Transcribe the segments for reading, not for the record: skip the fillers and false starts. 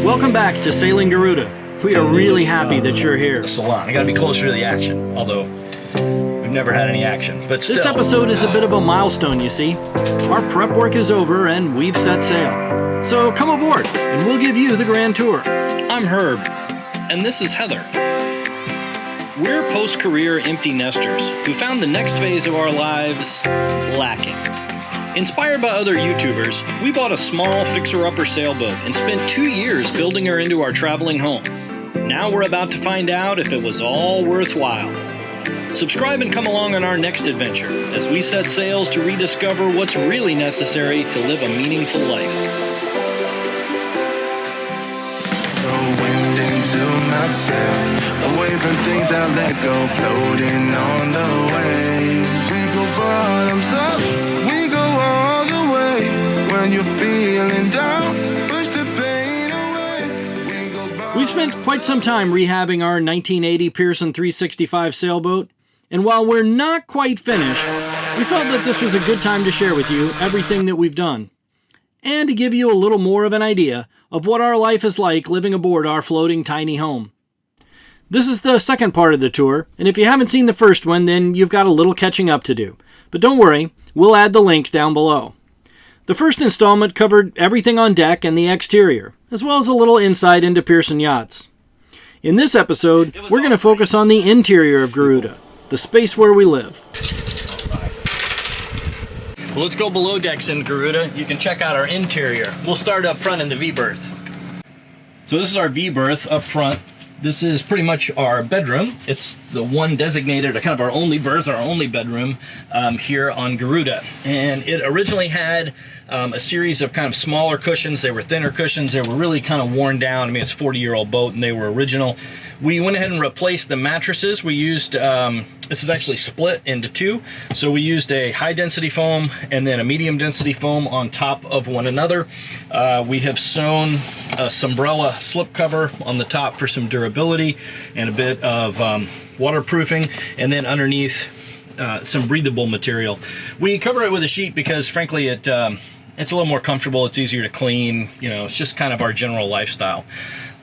Welcome back to Sailing Garuda. We are really happy that you're here. The salon. I gotta be closer to the action, although we've never had any action. But still. This episode is a bit of a milestone, you see. Our prep work is over and we've set sail. So come aboard and we'll give you the grand tour. I'm Herb, and this is Heather. We're post-career empty nesters who found the next phase of our lives lacking. Inspired by other YouTubers, we bought a small fixer-upper sailboat and spent 2 years building her into our traveling home. Now we're about to find out if it was all worthwhile. Subscribe and come along on our next adventure as we set sails to rediscover what's really necessary to live a meaningful life. Away from things I let go, floating on the waves. We go bottoms up, we go all the way. When you're feeling down, push the pain away. We go bottoms. We've spent quite some time rehabbing our 1980 Pearson 365 sailboat, and while we're not quite finished, we felt that this was a good time to share with you everything that we've done, and to give you a little more of an idea of what our life is like living aboard our floating tiny home. This is the second part of the tour, and if you haven't seen the first one, then you've got a little catching up to do. But don't worry, we'll add the link down below. The first installment covered everything on deck and the exterior, as well as a little insight into Pearson yachts. In this episode, we're going to focus on the interior of Garuda, the space where we live. Well, let's go below decks in Garuda. You can check out our interior. We'll start up front in the V-berth. So this is our V-berth up front. This is pretty much our bedroom. It's the one designated, kind of our only berth, our only bedroom here on Garuda. And it originally had a series of kind of smaller cushions. They were thinner cushions. They were really kind of worn down. I mean, it's a 40-year-old boat and they were original. We went ahead and replaced the mattresses. We used, this is actually split into two. So we used a high density foam and then a medium density foam on top of one another. We have sewn a Sombrella slip cover on the top for some durability and a bit of waterproofing, and then underneath some breathable material. We cover it with a sheet because frankly it's a little more comfortable, it's easier to clean, you know, it's just kind of our general lifestyle.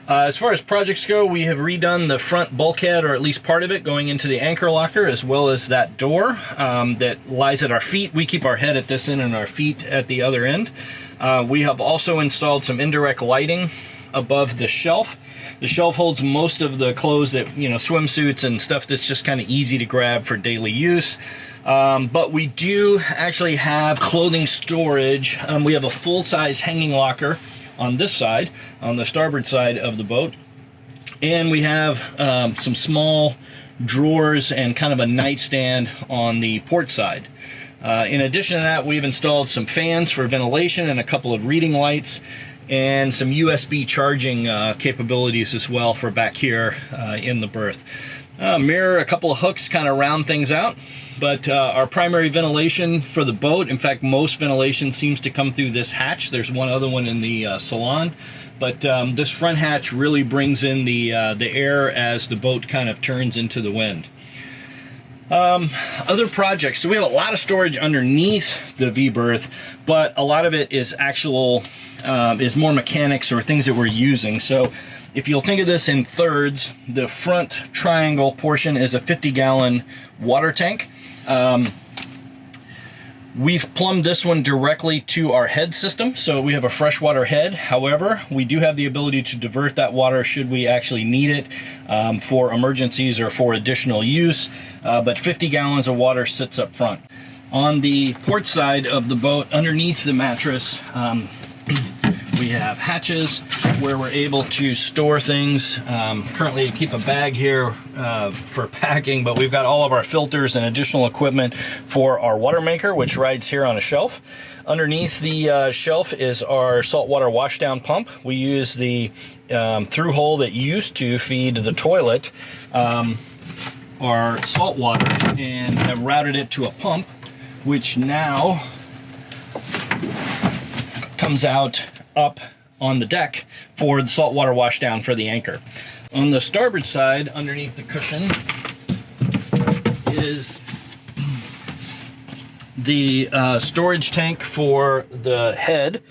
As far as projects go, we have redone the front bulkhead, or at least part of it, going into the anchor locker, as well as that door that lies at our feet. We keep our head at this end and our feet at the other end. We have also installed some indirect lighting above the shelf. The shelf holds most of the clothes that, you know, swimsuits and stuff that's just kind of easy to grab for daily use. But we do actually have clothing storage. We have a full-size hanging locker on this side, on the starboard side of the boat. And we have some small drawers and kind of a nightstand on the port side. In addition to that, we've installed some fans for ventilation and a couple of reading lights and some USB charging capabilities as well for back here in the berth. Mirror, a couple of hooks kind of round things out, but our primary ventilation for the boat, in fact most ventilation seems to come through this hatch. There's one other one in the salon, but this front hatch really brings in the air as the boat kind of turns into the wind. Other projects, so we have a lot of storage underneath the V-berth, but a lot of it is actual, is more mechanics or things that we're using. So if you'll think of this in thirds, the front triangle portion is a 50-gallon water tank. We've plumbed this one directly to our head system, so we have a freshwater head. However, we do have the ability to divert that water should we actually need it for emergencies or for additional use, but 50 gallons of water sits up front. On the port side of the boat, underneath the mattress, we have hatches where we're able to store things. Currently I keep a bag here for packing, but we've got all of our filters and additional equipment for our water maker, which rides here on a shelf. Underneath the shelf is our saltwater washdown pump. We use the through hole that used to feed the toilet our salt water and have routed it to a pump, which now comes out up on the deck for the saltwater washdown for the anchor. On the starboard side, underneath the cushion, is the storage tank for the head.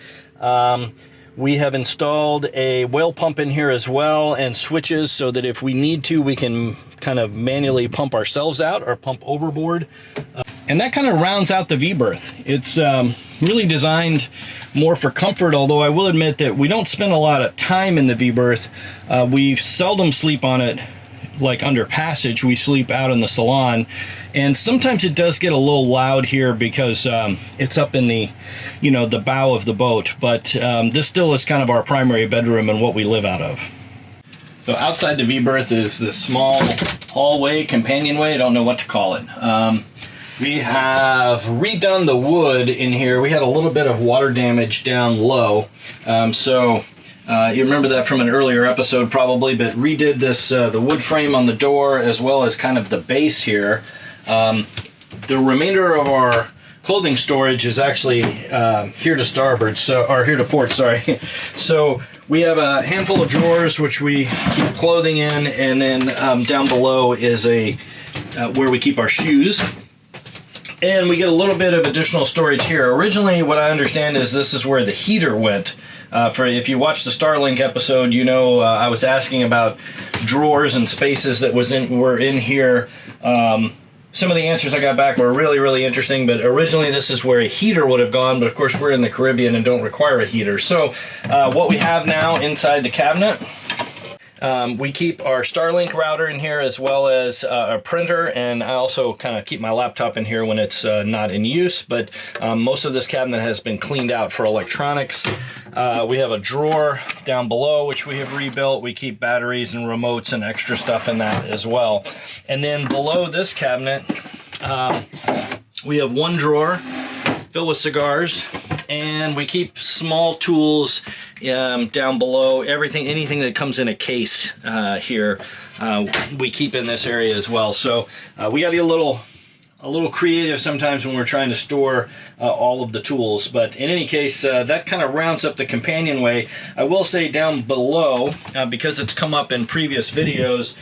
We have installed a whale pump in here as well, and switches so that if we need to, we can kind of manually pump ourselves out or pump overboard. And that kind of rounds out the V-berth. It's really designed more for comfort, although I will admit that we don't spend a lot of time in the V-berth. We seldom sleep on it like under passage. We sleep out in the salon, and sometimes it does get a little loud here because it's up in the, you know, the bow of the boat, but this still is kind of our primary bedroom and what we live out of. So outside the V-berth is this small hallway, companionway, I don't know what to call it. We have redone the wood in here. We had a little bit of water damage down low, you remember that from an earlier episode probably, but redid this, the wood frame on the door as well as kind of the base here. The remainder of our clothing storage is actually here to starboard, or here to port, sorry. So we have a handful of drawers which we keep clothing in, and then down below is where we keep our shoes. And we get a little bit of additional storage here. Originally, what I understand is this is where the heater went. If you watched the Starlink episode, you know I was asking about drawers and spaces that were in here. Some of the answers I got back were really, really interesting, but originally this is where a heater would have gone, but of course we're in the Caribbean and don't require a heater. So what we have now inside the cabinet, we keep our Starlink router in here as well as a printer, and I also kind of keep my laptop in here when it's not in use, but most of this cabinet has been cleaned out for electronics. We have a drawer down below which we have rebuilt. We keep batteries and remotes and extra stuff in that as well. And then below this cabinet we have one drawer filled with cigars, and we keep small tools down below. Anything that comes in a case here, we keep in this area as well. So we gotta be a little creative sometimes when we're trying to store all of the tools. But in any case, that kind of rounds up the companionway. I will say down below, because it's come up in previous videos,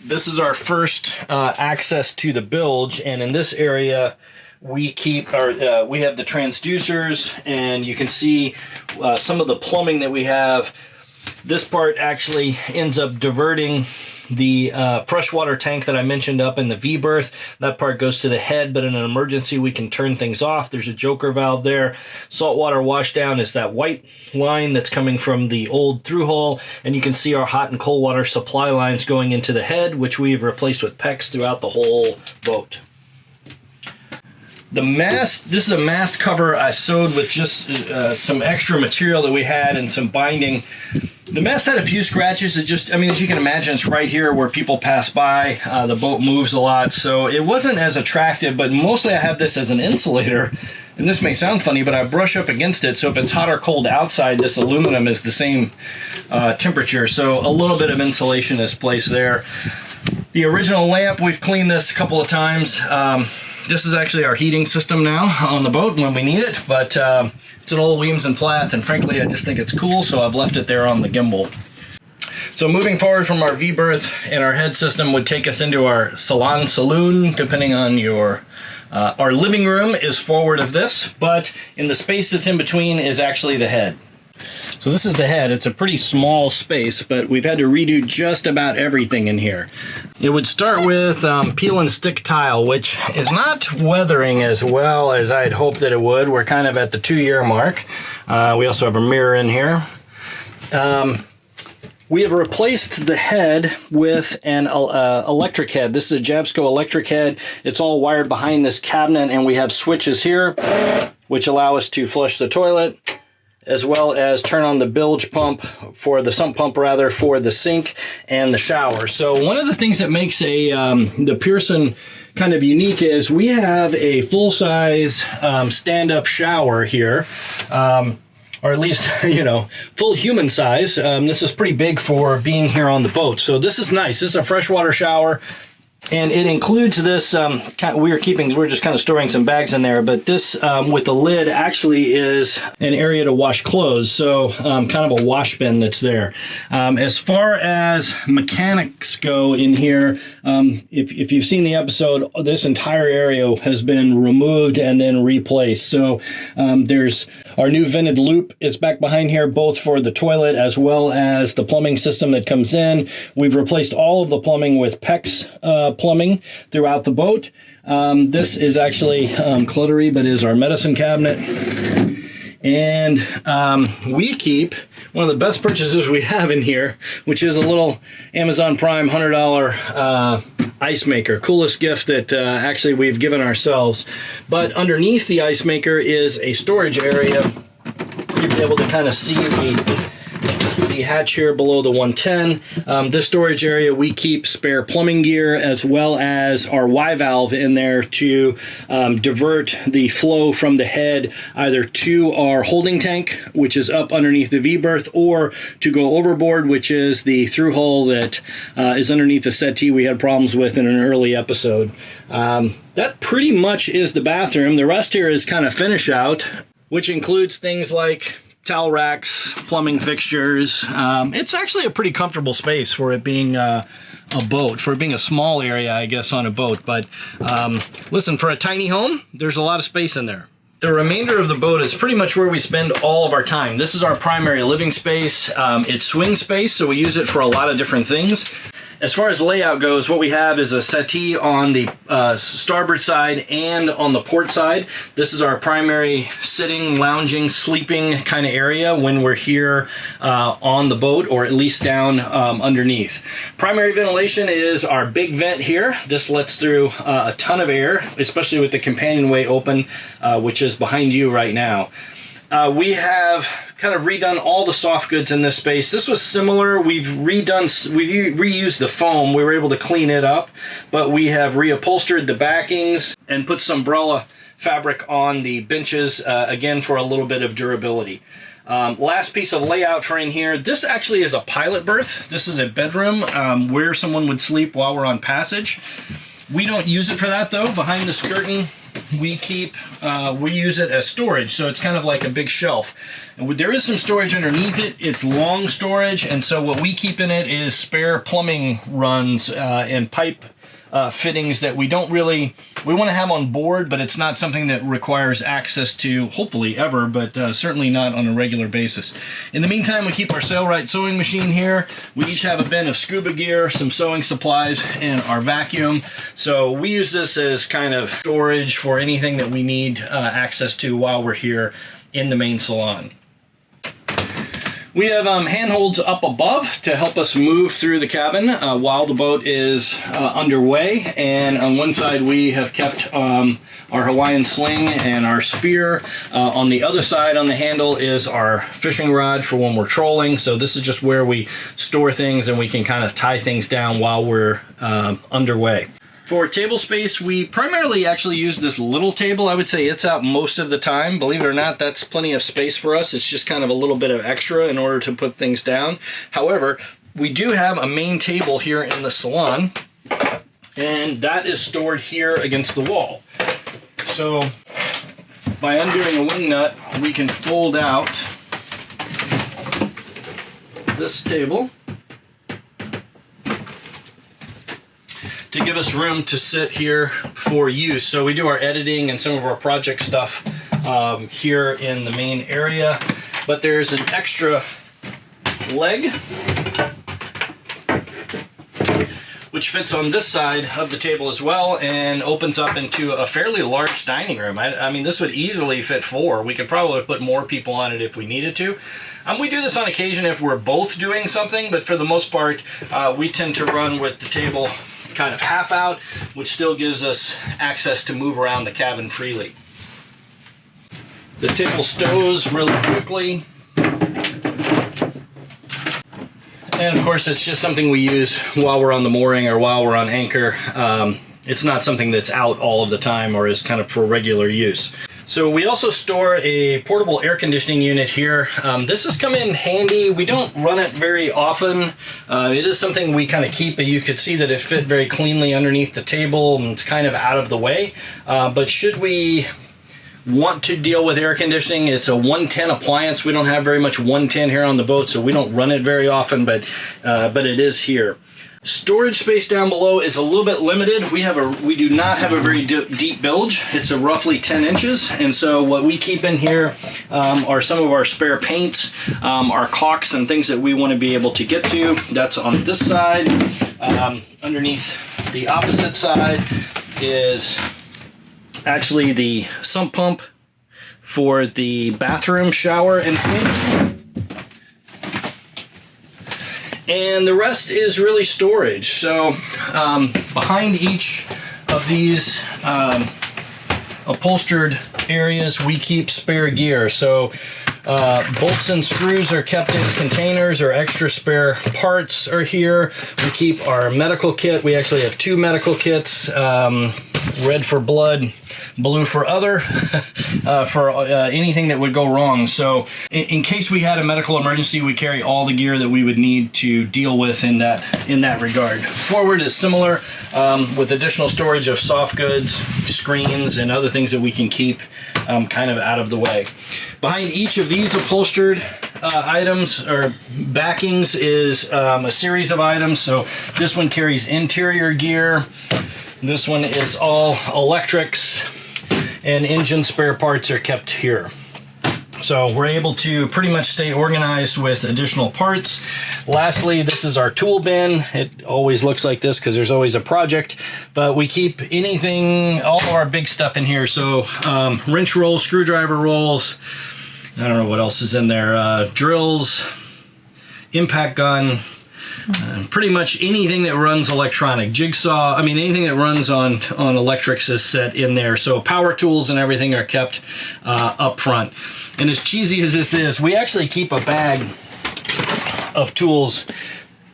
this is our first access to the bilge, and in this area we keep we have the transducers, and you can see some of the plumbing that we have. This part actually ends up diverting the freshwater tank that I mentioned up in the V-berth. That part goes to the head, but in an emergency we can turn things off. There's a joker valve there. Saltwater washdown is that white line that's coming from the old through hole, and you can see our hot and cold water supply lines going into the head, which we've replaced with PEX throughout the whole boat. The mast, this is a mast cover I sewed with just some extra material that we had and some binding. The mast had a few scratches. It just, I mean, as you can imagine, it's right here where people pass by. The boat moves a lot, so it wasn't as attractive, but mostly I have this as an insulator. And this may sound funny, but I brush up against it, so if it's hot or cold outside, this aluminum is the same temperature, so a little bit of insulation is placed there. The original lamp, we've cleaned this a couple of times. This is actually our heating system now on the boat when we need it, but it's an old Weems and Plath, and frankly I just think it's cool, so I've left it there on the gimbal. So moving forward from our V-berth and our head system would take us into our saloon, depending on your... our living room is forward of this, but in the space that's in between is actually the head. So this is the head. It's a pretty small space, but we've had to redo just about everything in here. It would start with peel and stick tile, which is not weathering as well as I'd hoped that it would. We're kind of at the 2-year mark. We also have a mirror in here. We have replaced the head with an electric head. This is a Jabsco electric head. It's all wired behind this cabinet, and we have switches here which allow us to flush the toilet, as well as turn on the bilge pump, for the sump pump rather, for the sink and the shower. So one of the things that makes the Pearson kind of unique is we have a full-size stand-up shower here, or at least, you know, full human size. This is pretty big for being here on the boat. So this is nice. This is a freshwater shower. And it includes this, we're just kind of storing some bags in there, but this with the lid actually is an area to wash clothes, so kind of a wash bin that's there. As far as mechanics go in here, if you've seen the episode, this entire area has been removed and then replaced. So there's our new vented loop is back behind here, both for the toilet as well as the plumbing system that comes in. We've replaced all of the plumbing with PEX plumbing throughout the boat. This is actually cluttery, but is our medicine cabinet. And we keep one of the best purchases we have in here, which is a little Amazon Prime $100 ice maker. Coolest gift that actually we've given ourselves. But underneath the ice maker is a storage area. You'll be able to kind of see the hatch here below the 110. This storage area, we keep spare plumbing gear as well as our Y valve in there to divert the flow from the head either to our holding tank, which is up underneath the V-berth, or to go overboard, which is the through hole that is underneath the settee we had problems with in an early episode. That pretty much is the bathroom. The rest here is kind of finish out, which includes things like towel racks, plumbing fixtures. It's actually a pretty comfortable space for it being a boat, for it being a small area, I guess, on a boat. But listen, for a tiny home, there's a lot of space in there. The remainder of the boat is pretty much where we spend all of our time. This is our primary living space. It's swing space, so we use it for a lot of different things. As far as layout goes, what we have is a settee on the starboard side and on the port side. This is our primary sitting, lounging, sleeping kind of area when we're here on the boat, or at least down underneath. Primary ventilation is our big vent here. This lets through a ton of air, especially with the companionway open, which is behind you right now. We have kind of redone all the soft goods in this space. This was similar. We've reused the foam. We were able to clean it up, but we have reupholstered the backings and put some umbrella fabric on the benches, again, for a little bit of durability. Last piece of layout for in here. This actually is a pilot berth. This is a bedroom where someone would sleep while we're on passage. We don't use it for that, though. Behind the skirting, we use it as storage, so it's kind of like a big shelf. And there is some storage underneath it. It's long storage, and so what we keep in it is spare plumbing runs and pipe fittings that we want to have on board, but it's not something that requires access to, hopefully ever, but certainly not on a regular basis. In the meantime, we keep our Sailrite sewing machine here. We each have a bin of scuba gear, some sewing supplies, and our vacuum. So we use this as kind of storage for anything that we need access to while we're here in the main salon. We have handholds up above to help us move through the cabin while the boat is underway. And on one side we have kept our Hawaiian sling and our spear. On the other side on the handle is our fishing rod for when we're trolling. So this is just where we store things and we can kind of tie things down while we're underway. For table space, we primarily actually use this little table. I would say it's out most of the time. Believe it or not, that's plenty of space for us. It's just kind of a little bit of extra in order to put things down. However, we do have a main table here in the salon, and that is stored here against the wall. So by undoing a wing nut, we can fold out this table to give us room to sit here for use. So we do our editing and some of our project stuff here in the main area, but there's an extra leg which fits on this side of the table as well and opens up into a fairly large dining room. I mean, this would easily fit 4. We could probably put more people on it if we needed to. We do this on occasion if we're both doing something, but for the most part, we tend to run with the table kind of half out, which still gives us access to move around the cabin freely. The table stows really quickly. And of course, it's just something we use while we're on the mooring or while we're on anchor. It's not something that's out all of the time or is kind of for regular use. So we also store a portable air conditioning unit here. This has come in handy. We don't run it very often. It is something we kind of keep, but you could see that it fit very cleanly underneath the table and it's kind of out of the way. But should we want to deal with air conditioning, it's a 110 appliance. We don't have very much 110 here on the boat, so we don't run it very often, but it is here. Storage space down below is a little bit limited. We do not have a very deep bilge. It's a roughly 10 inches, and so what we keep in here are some of our spare paints, our caulks and things that we want to be able to get to. That's on this side. Underneath the opposite side is actually the sump pump for the bathroom, shower, and sink. And the rest is really storage. So behind each of these upholstered areas, we keep spare gear. So bolts and screws are kept in containers, or extra spare parts are here. We keep our medical kit. We actually have 2 medical kits, red for blood, blue for other, for anything that would go wrong. So in case we had a medical emergency, we carry all the gear that we would need to deal with in that regard. Forward is similar, with additional storage of soft goods, screens, and other things that we can keep kind of out of the way. Behind each of these upholstered items or backings is a series of items. So this one carries interior gear. This one is all electrics, and engine spare parts are kept here. So we're able to pretty much stay organized with additional parts. Lastly, this is our tool bin. It always looks like this because there's always a project, but we keep anything, all of our big stuff in here. So wrench rolls, screwdriver rolls, I don't know what else is in there, drills, impact gun, pretty much anything that runs electronic, jigsaw, I mean anything that runs on electrics is set in there. So power tools and everything are kept up front. And as cheesy as this is, we actually keep a bag of tools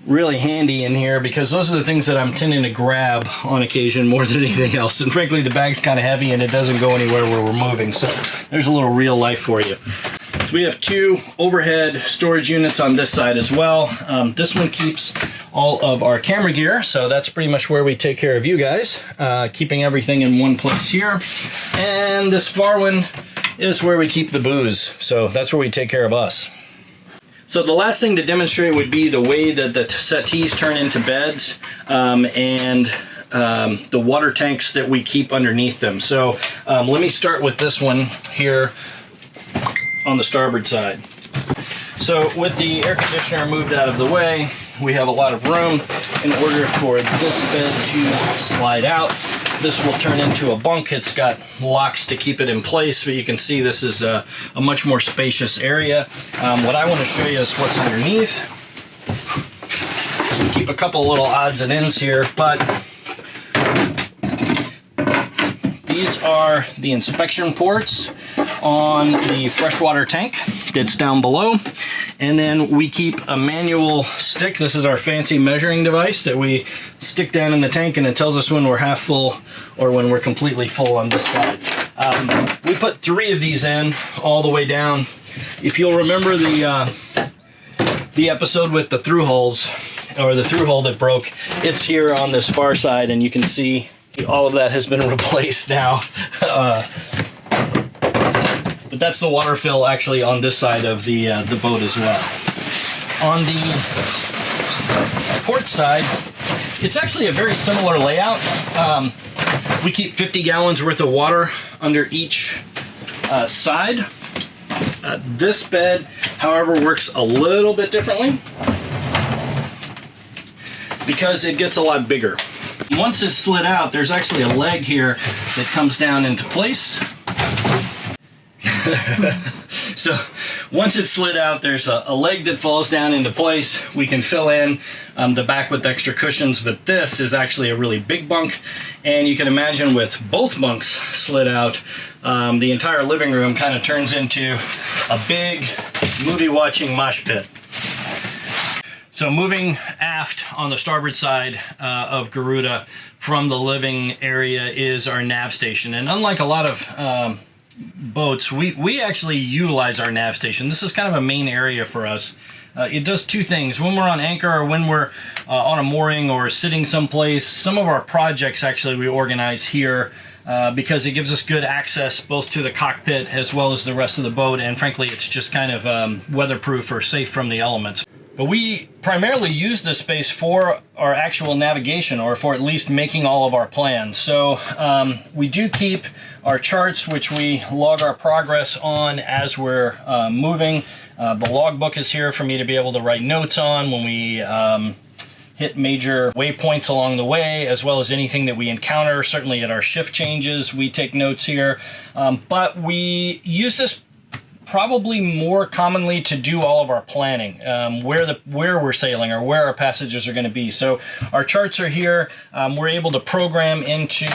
really handy in here, because those are the things that I'm tending to grab on occasion more than anything else. And frankly, the bag's kind of heavy and it doesn't go anywhere where we're moving. So there's a little real life for you. So we have 2 overhead storage units on this side as well. This one keeps all of our camera gear, so that's pretty much where we take care of you guys, keeping everything in one place here. And this far one is where we keep the booze, so that's where we take care of us. So the last thing to demonstrate would be the way that the settees turn into beds, and the water tanks that we keep underneath them. So let me start with this one here on the starboard side. So with the air conditioner moved out of the way, we have a lot of room. In order for this bed to slide out, this will turn into a bunk. It's got locks to keep it in place, but you can see this is a much more spacious area. What I want to show you is what's underneath. We keep a couple little odds and ends here, but these are the inspection ports on the freshwater tank that's down below. And then we keep a manual stick. This is our fancy measuring device that we stick down in the tank, and it tells us when we're half full or when we're completely full on this side. We put 3 of these in all the way down. If you'll remember the episode with the through holes, or the through hole that broke, it's here on this far side, and you can see all of that has been replaced now. But that's the water fill actually on this side of the boat as well. On the port side, it's actually a very similar layout. We keep 50 gallons worth of water under each side. This bed, however, works a little bit differently because it gets a lot bigger. Once it's slid out, there's actually a leg here that comes down into place. So once it's slid out, there's a leg that falls down into place. We can fill in the back with extra cushions, but this is actually a really big bunk. And you can imagine with both bunks slid out, the entire living room kind of turns into a big movie watching mosh pit. So moving aft on the starboard side of Garuda from the living area is our nav station. And unlike a lot of boats, we actually utilize our nav station. This is kind of a main area for us. It does two things. When we're on anchor or when we're on a mooring or sitting someplace, some of our projects actually we organize here because it gives us good access both to the cockpit as well as the rest of the boat, and frankly it's just kind of weatherproof or safe from the elements. But we primarily use this space for our actual navigation, or for at least making all of our plans. So we do keep our charts, which we log our progress on as we're moving. The logbook is here for me to be able to write notes on when we hit major waypoints along the way, as well as anything that we encounter. Certainly at our shift changes, we take notes here. But we use this probably more commonly to do all of our planning, where we're sailing or where our passages are going to be. So our charts are here. We're able to program into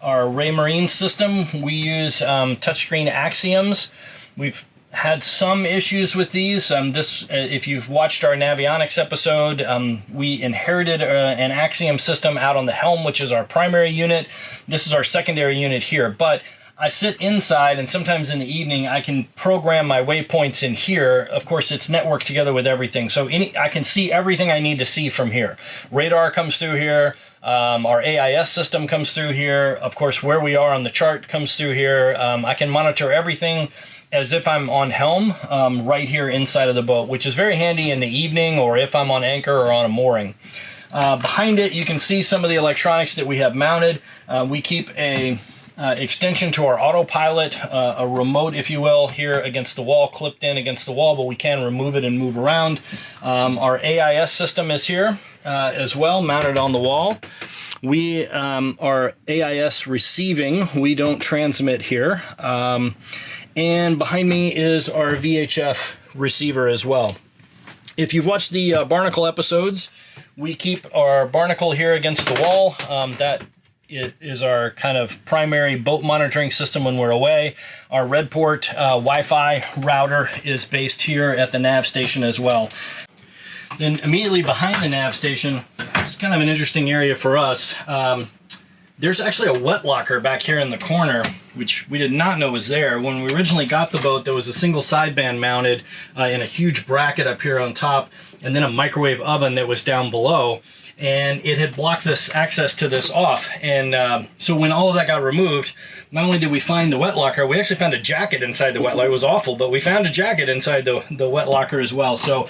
our Raymarine system. We use touchscreen axioms. We've had some issues with these. If you've watched our Navionics episode, we inherited an axiom system out on the helm, which is our primary unit. This is our secondary unit here, but I sit inside, and sometimes in the evening I can program my waypoints in here. Of course, it's networked together with everything, so I can see everything I need to see from here. Radar comes through here. Our AIS system comes through here. Of course, where we are on the chart comes through here. I can monitor everything as if I'm on helm right here inside of the boat, which is very handy in the evening or if I'm on anchor or on a mooring. Behind it, you can see some of the electronics that we have mounted. We keep a extension to our autopilot, a remote, if you will, here against the wall, clipped in against the wall, but we can remove it and move around. Our AIS system is here as well, mounted on the wall. We are AIS receiving. We don't transmit here. And behind me is our VHF receiver as well. If you've watched the Barnacle episodes, we keep our Barnacle here against the wall. That is our kind of primary boat monitoring system when we're away. Our Redport Wi-Fi router is based here at the nav station as well. Then immediately behind the nav station, it's kind of an interesting area for us. There's actually a wet locker back here in the corner, which we did not know was there. When we originally got the boat, there was a single sideband mounted in a huge bracket up here on top, and then a microwave oven that was down below. And it had blocked this access to this off. And so when all of that got removed, not only did we find the wet locker, we actually found a jacket inside the wet locker. It was awful, but we found a jacket inside the wet locker as well. So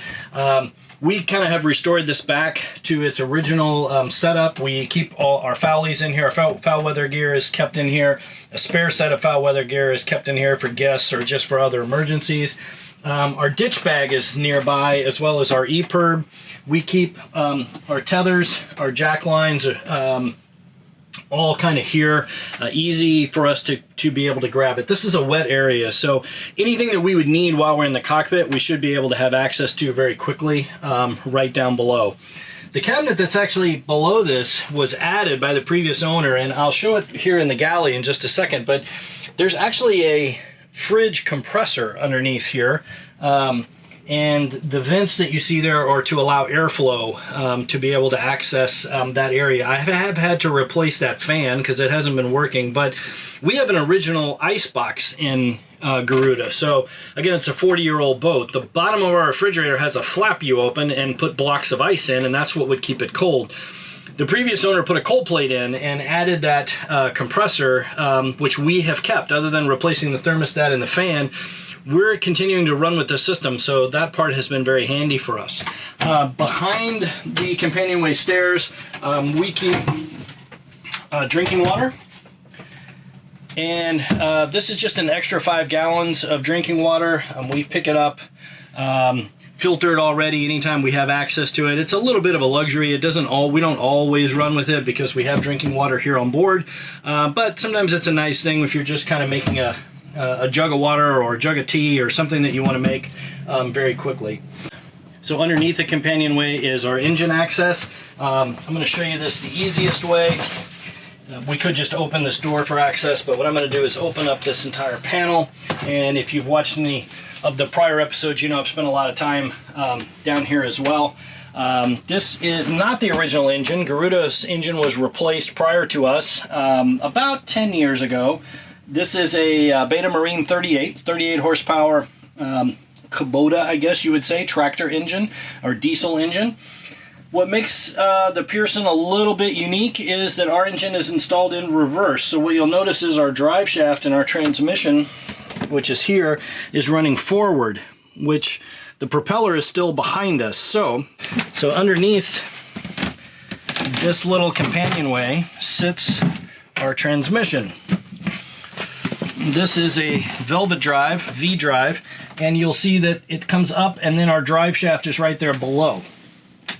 we kind of have restored this back to its original setup. We keep all our foulies in here. Our foul weather gear is kept in here. A spare set of foul weather gear is kept in here for guests or just for other emergencies. Our ditch bag is nearby, as well as our EPIRB. We keep our tethers, our jack lines, all kind of here, easy for us to be able to grab it. This is a wet area, so anything that we would need while we're in the cockpit, we should be able to have access to very quickly right down below. The cabinet that's actually below this was added by the previous owner, and I'll show it here in the galley in just a second, but there's actually a fridge compressor underneath here, and the vents that you see there are to allow airflow to be able to access that area. I have had to replace that fan because it hasn't been working, but we have an original ice box in Garuda. So again, it's a 40-year-old boat. The bottom of our refrigerator has a flap you open and put blocks of ice in, and that's what would keep it cold. The previous owner put a cold plate in and added that compressor, which we have kept. Other than replacing the thermostat and the fan, we're continuing to run with the system, so that part has been very handy for us. Behind the Companionway stairs, we keep drinking water. And this is just an extra 5 gallons of drinking water. We pick it up filtered already anytime we have access to it. It's a little bit of a luxury. We don't always run with it because we have drinking water here on board, but sometimes it's a nice thing if you're just kind of making a jug of water or a jug of tea or something that you want to make very quickly. So underneath the Companionway is our engine access. I'm going to show you this the easiest way. We could just open this door for access, but what I'm going to do is open up this entire panel. And if you've watched any of the prior episodes, you know I've spent a lot of time down here as well. This is not the original engine. Garuda's engine was replaced prior to us about 10 years ago. This is a Beta Marine 38 horsepower Kubota, I guess you would say, tractor engine or diesel engine. What makes the Pearson a little bit unique is that our engine is installed in reverse. So what you'll notice is our drive shaft and our transmission, which is here, is running forward, which the propeller is still behind us. So underneath this little companionway sits our transmission. This is a Velvet drive, V drive, and you'll see that it comes up and then our drive shaft is right there below,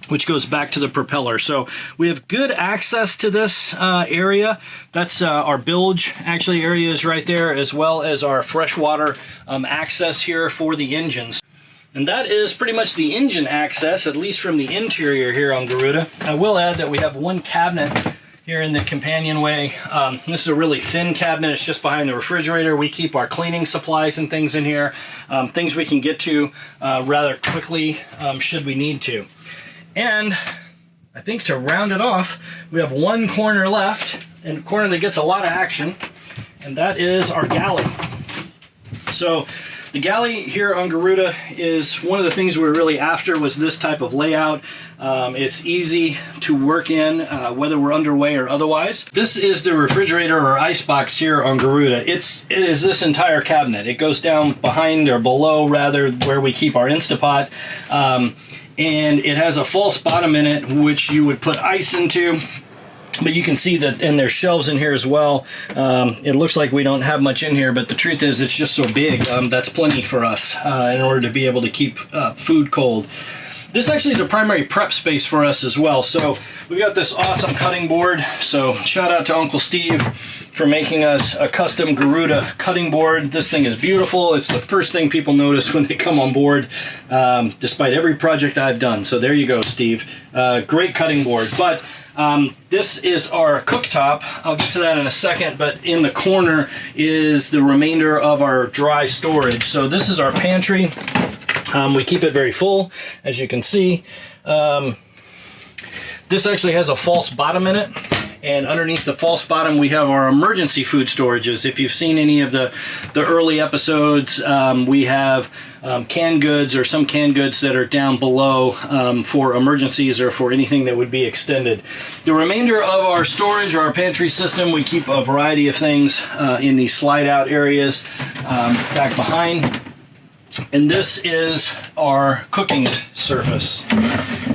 which goes back to the propeller. So we have good access to this area. That's our bilge actually area is right there, as well as our freshwater access here for the engines. And that is pretty much the engine access, at least from the interior here on Garuda. I will add that we have one cabinet here in the companionway. This is a really thin cabinet. It's just behind the refrigerator. We keep our cleaning supplies and things in here, things we can get to rather quickly should we need to. And I think to round it off, we have one corner left, and a corner that gets a lot of action, and that is our galley. So the galley here on Garuda is one of the things we were really after, was this type of layout. It's easy to work in, whether we're underway or otherwise. This is the refrigerator or ice box here on Garuda. It is this entire cabinet. It goes down behind, or below rather, where we keep our Instapot. And it has a false bottom in it, which you would put ice into. But you can see that, and there's shelves in here as well. It looks like we don't have much in here, but the truth is it's just so big. That's plenty for us in order to be able to keep food cold. This actually is a primary prep space for us as well. So we've got this awesome cutting board. So shout out to Uncle Steve for making us a custom Garuda cutting board. This thing is beautiful. It's the first thing people notice when they come on board, despite every project I've done. So there you go, Steve. Great cutting board. But this is our cooktop. I'll get to that in a second, but in the corner is the remainder of our dry storage. So this is our pantry. We keep it very full, as you can see. This actually has a false bottom in it, and underneath the false bottom we have our emergency food storages. If you've seen any of the early episodes, we have canned goods, or some canned goods that are down below for emergencies or for anything that would be extended. The remainder of our storage, or our pantry system, we keep a variety of things in these slide out areas back behind. And this is our cooking surface.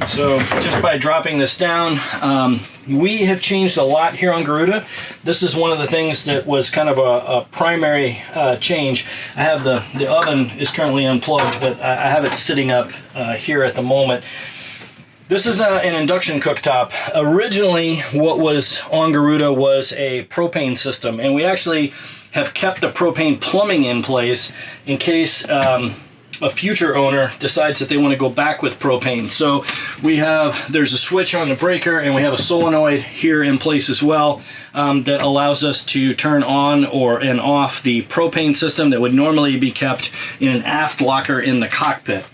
So just by dropping this down, we have changed a lot here on Garuda. This is one of the things that was kind of a primary change. I have the oven is currently unplugged, but I have it sitting up here at the moment. This is an induction cooktop. Originally, what was on Garuda was a propane system, and we actually have kept the propane plumbing in place in case a future owner decides that they want to go back with propane. So there's a switch on the breaker, and we have a solenoid here in place as well that allows us to turn on and off the propane system that would normally be kept in an aft locker in the cockpit.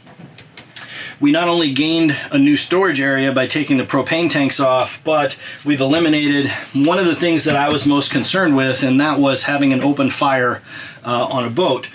We not only gained a new storage area by taking the propane tanks off, but we've eliminated one of the things that I was most concerned with, and that was having an open fire on a boat.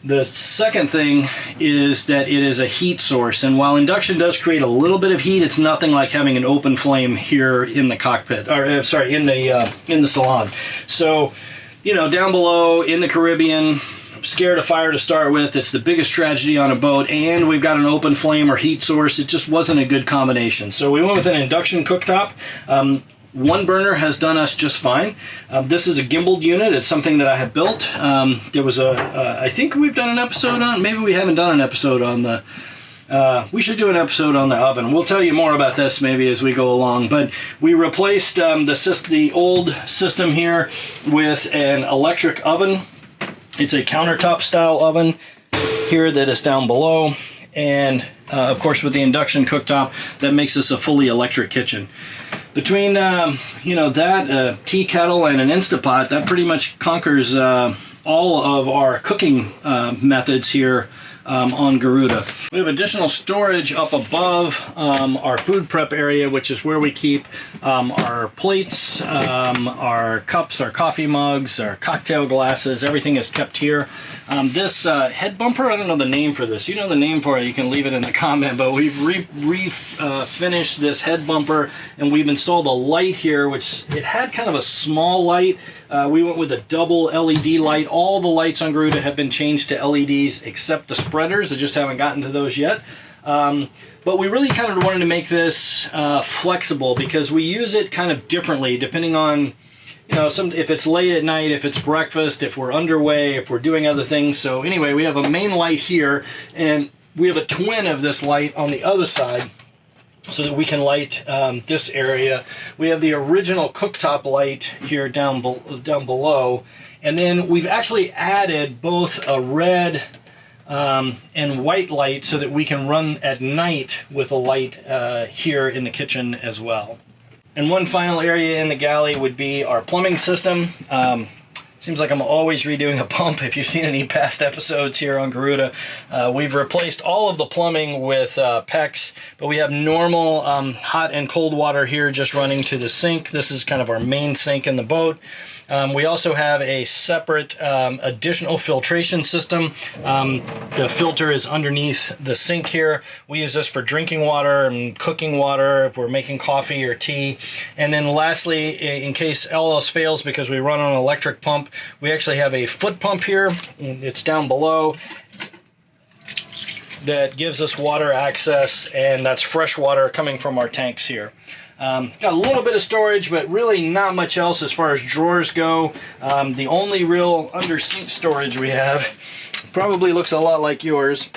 The second thing is that it is a heat source, and while induction does create a little bit of heat, it's nothing like having an open flame here in the cockpit, or sorry, in the salon. So, you know, down below in the Caribbean, scared of fire to start with. It's the biggest tragedy on a boat, and we've got an open flame or heat source. It just wasn't a good combination. So we went with an induction cooktop. One burner has done us just fine. This is a gimbaled unit. It's something that I have built. There was I think we've done an episode on, maybe we haven't done an episode on the, we should do an episode on the oven. We'll tell you more about this maybe as we go along, but we replaced the old system here with an electric oven. It's a countertop style oven here that is down below, and of course with the induction cooktop, that makes this a fully electric kitchen. Between that tea kettle and an Instapot, that pretty much conquers all of our cooking methods here on Garuda. We have additional storage up above our food prep area, which is where we keep our plates, our cups, our coffee mugs, our cocktail glasses. Everything is kept here. This head bumper, I don't know the name for this. You know the name for it, you can leave it in the comment, but we've finished this head bumper, and we've installed a light here, which it had kind of a small light. We went with a double LED light. All the lights on Garuda have been changed to LEDs except the spreaders. I just haven't gotten to those yet. But we really kind of wanted to make this flexible because we use it kind of differently depending on, you know, if it's late at night, if it's breakfast, if we're underway, if we're doing other things. So anyway, we have a main light here, and we have a twin of this light on the other side, so that we can light this area. We have the original cooktop light here down below, and then we've actually added both a red and white light so that we can run at night with a light here in the kitchen as well. And one final area in the galley would be our plumbing system. Seems like I'm always redoing a pump. If you've seen any past episodes here on Garuda, we've replaced all of the plumbing with PEX, but we have normal hot and cold water here just running to the sink. This is kind of our main sink in the boat. We also have a separate additional filtration system. The filter is underneath the sink here. We use this for drinking water and cooking water if we're making coffee or tea. And then lastly, in case all else fails, because we run on an electric pump, we actually have a foot pump here. It's down below, that gives us water access, and that's fresh water coming from our tanks here. Got a little bit of storage, but really not much else as far as drawers go. The only real under sink storage we have probably looks a lot like yours.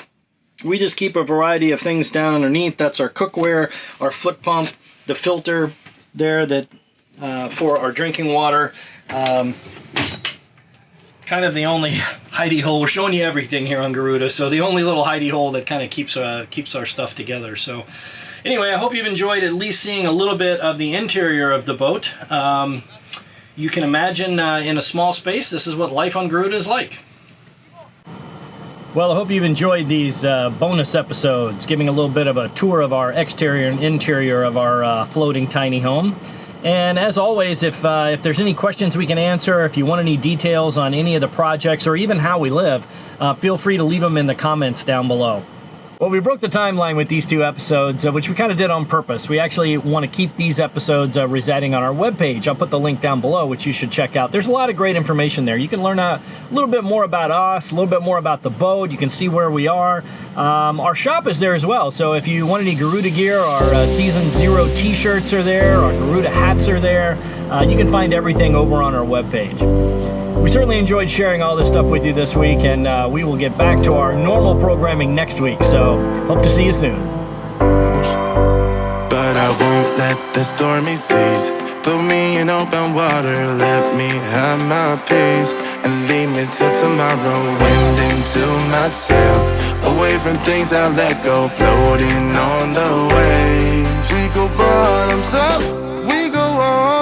We just keep a variety of things down underneath. That's our cookware, our foot pump, the filter there that for our drinking water. Kind of the only hidey hole. We're showing you everything here on Garuda, so the only little hidey hole that kind of keeps our stuff together. So anyway, I hope you've enjoyed at least seeing a little bit of the interior of the boat. You can imagine in a small space, this is what life on Garuda is like. Well, I hope you've enjoyed these bonus episodes, giving a little bit of a tour of our exterior and interior of our floating tiny home. And as always, if there's any questions we can answer, if you want any details on any of the projects or even how we live, feel free to leave them in the comments down below. Well, we broke the timeline with these two episodes, which we kind of did on purpose. We actually want to keep these episodes residing on our webpage. I'll put the link down below, which you should check out. There's a lot of great information there. You can learn a little bit more about us, a little bit more about the boat. You can see where we are. Our shop is there as well, so if you want any Garuda gear, our Season 0 t-shirts are there, our Garuda hats are there. You can find everything over on our webpage. We certainly enjoyed sharing all this stuff with you this week, and we will get back to our normal programming next week, so hope to see you soon. But I won't let the stormy seas throw me in open water. Let me have my peace and leave me till tomorrow. Wind into my sail, away from things I let go, floating on the waves. We go bottoms up, we go all